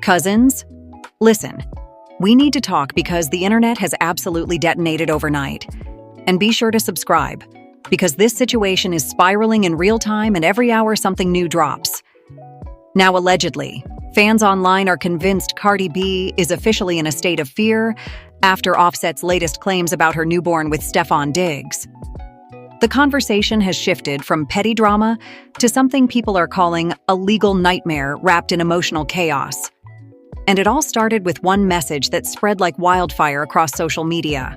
Cousins, listen, we need to talk because the internet has absolutely detonated overnight. And be sure to subscribe, because this situation is spiraling in real time and every hour something new drops. Now, allegedly, fans online are convinced Cardi B is officially in a state of fear after Offset's latest claims about her newborn with Stefon Diggs. The conversation has shifted from petty drama to something people are calling a legal nightmare wrapped in emotional chaos. And it all started with one message that spread like wildfire across social media.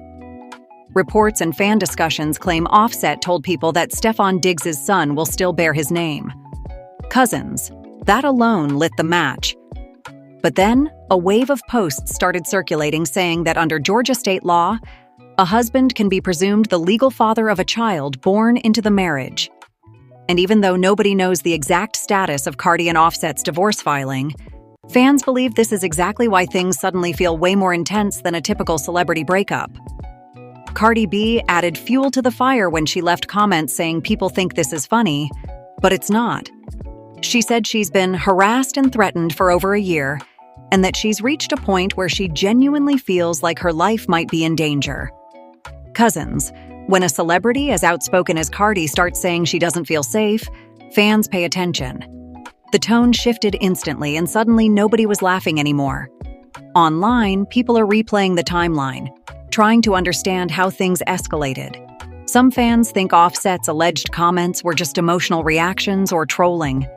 Reports and fan discussions claim Offset told people that Stefon Diggs' son will still bear his name. Cousins, that alone lit the match. But then, a wave of posts started circulating saying that under Georgia state law, a husband can be presumed the legal father of a child born into the marriage. And even though nobody knows the exact status of Cardi and Offset's divorce filing, fans believe this is exactly why things suddenly feel way more intense than a typical celebrity breakup. Cardi B added fuel to the fire when she left comments saying people think this is funny, but it's not. She said she's been harassed and threatened for over a year, and that she's reached a point where she genuinely feels like her life might be in danger. Cousins, when a celebrity as outspoken as Cardi starts saying she doesn't feel safe, fans pay attention. The tone shifted instantly, and suddenly nobody was laughing anymore. Online, people are replaying the timeline, trying to understand how things escalated. Some fans think Offset's alleged comments were just emotional reactions or trolling.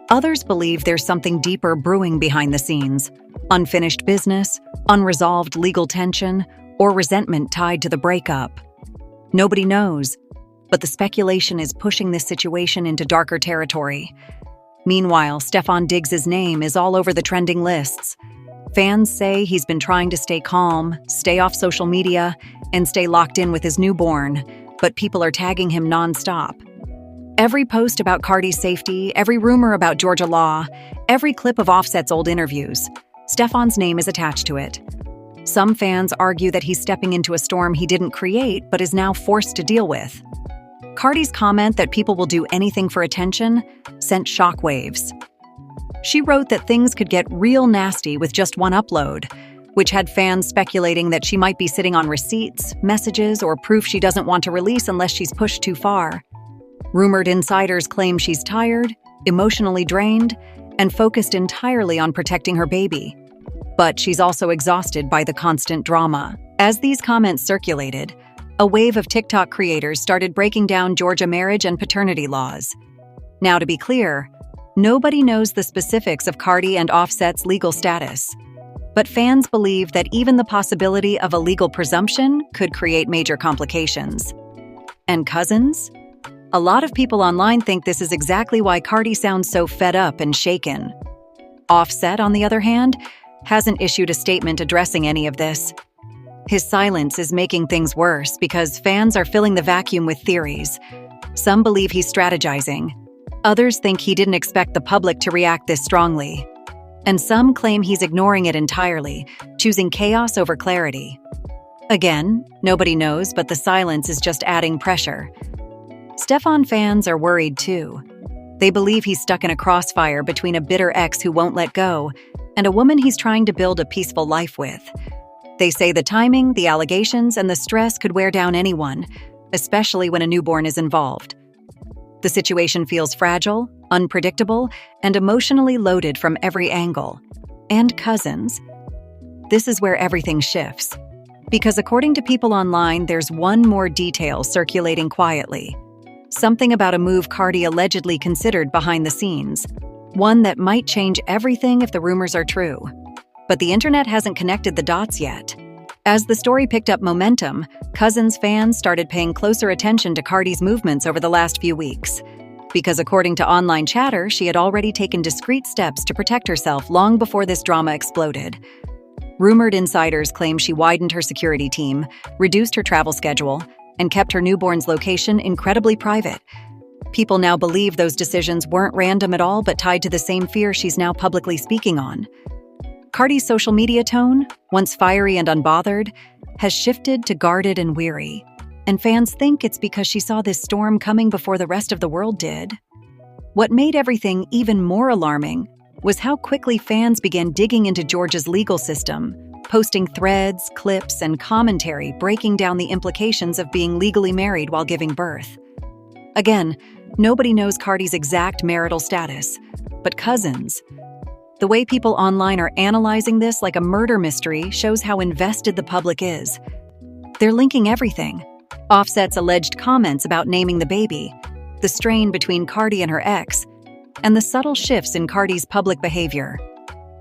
Others believe there's something deeper brewing behind the scenes: unfinished business, unresolved legal tension, or resentment tied to the breakup. Nobody knows, but the speculation is pushing this situation into darker territory. Meanwhile, Stefon Diggs' name is all over the trending lists. Fans say he's been trying to stay calm, stay off social media, and stay locked in with his newborn, but people are tagging him nonstop. Every post about Cardi's safety, every rumor about Georgia law, every clip of Offset's old interviews, Stefon's name is attached to it. Some fans argue that he's stepping into a storm he didn't create but is now forced to deal with. Cardi's comment that people will do anything for attention sent shockwaves. She wrote that things could get real nasty with just one upload, which had fans speculating that she might be sitting on receipts, messages, or proof she doesn't want to release unless she's pushed too far. Rumored insiders claim she's tired, emotionally drained, and focused entirely on protecting her baby. But she's also exhausted by the constant drama. As these comments circulated, a wave of TikTok creators started breaking down Georgia marriage and paternity laws. Now, to be clear, nobody knows the specifics of Cardi and Offset's legal status. But fans believe that even the possibility of a legal presumption could create major complications. And Cousins? A lot of people online think this is exactly why Cardi sounds so fed up and shaken. Offset, on the other hand, hasn't issued a statement addressing any of this. His silence is making things worse because fans are filling the vacuum with theories. Some believe he's strategizing. Others think he didn't expect the public to react this strongly. And some claim he's ignoring it entirely, choosing chaos over clarity. Again, nobody knows, but the silence is just adding pressure. Stefon fans are worried too. They believe he's stuck in a crossfire between a bitter ex who won't let go and a woman he's trying to build a peaceful life with. They say the timing, the allegations, and the stress could wear down anyone, especially when a newborn is involved. The situation feels fragile, unpredictable, and emotionally loaded from every angle. And Cousins. This is where everything shifts. Because according to people online, there's one more detail circulating quietly. Something about a move Cardi allegedly considered behind the scenes. One that might change everything if the rumors are true. But the internet hasn't connected the dots yet. As the story picked up momentum, Cousins fans started paying closer attention to Cardi's movements over the last few weeks. Because according to online chatter, she had already taken discreet steps to protect herself long before this drama exploded. Rumored insiders claim she widened her security team, reduced her travel schedule, and kept her newborn's location incredibly private. People now believe those decisions weren't random at all but tied to the same fear she's now publicly speaking on. Cardi's social media tone, once fiery and unbothered, has shifted to guarded and weary. And fans think it's because she saw this storm coming before the rest of the world did. What made everything even more alarming was how quickly fans began digging into Georgia's legal system, posting threads, clips, and commentary breaking down the implications of being legally married while giving birth. Again, nobody knows Cardi's exact marital status, but cousins. The way people online are analyzing this like a murder mystery shows how invested the public is. They're linking everything. Offset's alleged comments about naming the baby, the strain between Cardi and her ex, and the subtle shifts in Cardi's public behavior.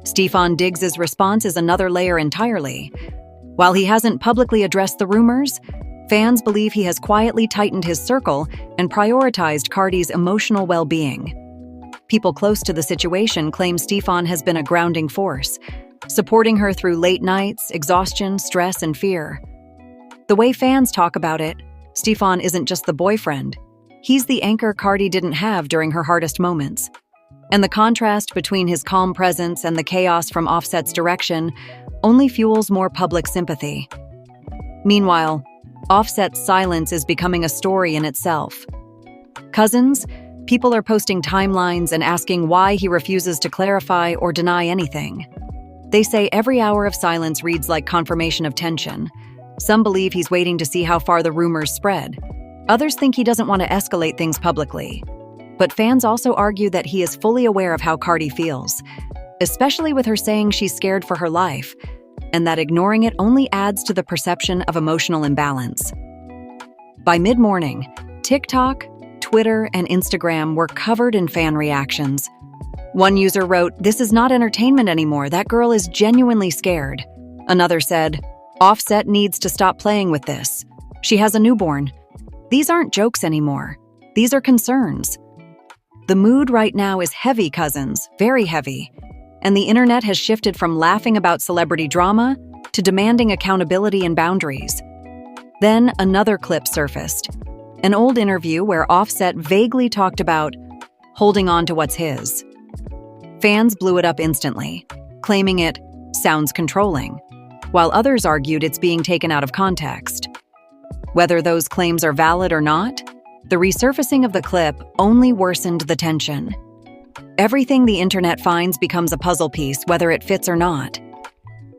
Stefon Diggs' response is another layer entirely. While he hasn't publicly addressed the rumors, fans believe he has quietly tightened his circle and prioritized Cardi's emotional well-being. People close to the situation claim Stefon has been a grounding force, supporting her through late nights, exhaustion, stress, and fear. The way fans talk about it, Stefon isn't just the boyfriend. He's the anchor Cardi didn't have during her hardest moments. And the contrast between his calm presence and the chaos from Offset's direction only fuels more public sympathy. Meanwhile, Offset's silence is becoming a story in itself. Cousins, people are posting timelines and asking why he refuses to clarify or deny anything. They say every hour of silence reads like confirmation of tension. Some believe he's waiting to see how far the rumors spread. Others think he doesn't want to escalate things publicly. But fans also argue that he is fully aware of how Cardi feels, especially with her saying she's scared for her life, and that ignoring it only adds to the perception of emotional imbalance. By mid-morning, TikTok, Twitter, and Instagram were covered in fan reactions. One user wrote, "This is not entertainment anymore. That girl is genuinely scared." Another said, "Offset needs to stop playing with this. She has a newborn. These aren't jokes anymore. These are concerns." The mood right now is heavy, cousins, very heavy. And the internet has shifted from laughing about celebrity drama to demanding accountability and boundaries. Then another clip surfaced. An old interview where Offset vaguely talked about holding on to what's his. Fans blew it up instantly, claiming it sounds controlling, while others argued it's being taken out of context. Whether those claims are valid or not, the resurfacing of the clip only worsened the tension. Everything the internet finds becomes a puzzle piece, whether it fits or not.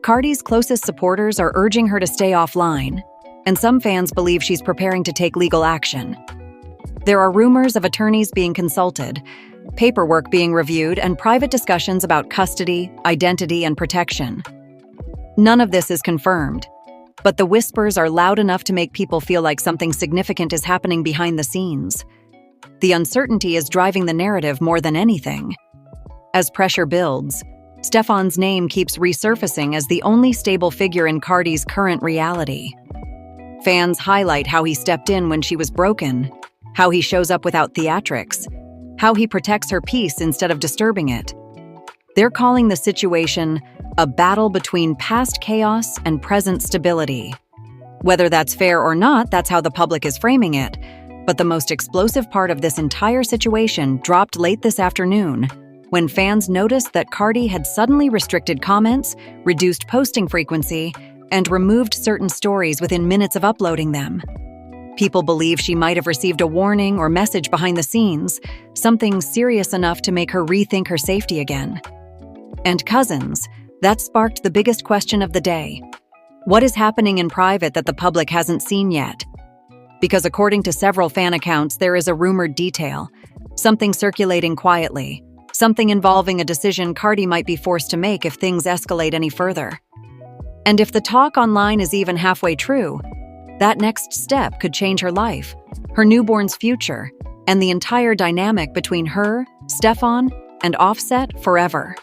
Cardi's closest supporters are urging her to stay offline, and some fans believe she's preparing to take legal action. There are rumors of attorneys being consulted, paperwork being reviewed, and private discussions about custody, identity, and protection. None of this is confirmed, but the whispers are loud enough to make people feel like something significant is happening behind the scenes. The uncertainty is driving the narrative more than anything. As pressure builds, Stefon's name keeps resurfacing as the only stable figure in Cardi's current reality. Fans highlight how he stepped in when she was broken, how he shows up without theatrics, how he protects her peace instead of disturbing it. They're calling the situation a battle between past chaos and present stability. Whether that's fair or not, that's how the public is framing it. But the most explosive part of this entire situation dropped late this afternoon, when fans noticed that Cardi had suddenly restricted comments, reduced posting frequency, and removed certain stories within minutes of uploading them. People believe she might have received a warning or message behind the scenes, something serious enough to make her rethink her safety again. And cousins, that sparked the biggest question of the day. What is happening in private that the public hasn't seen yet? Because according to several fan accounts, there is a rumored detail, something circulating quietly, something involving a decision Cardi might be forced to make if things escalate any further. And if the talk online is even halfway true, that next step could change her life, her newborn's future, and the entire dynamic between her, Stefon, and Offset forever.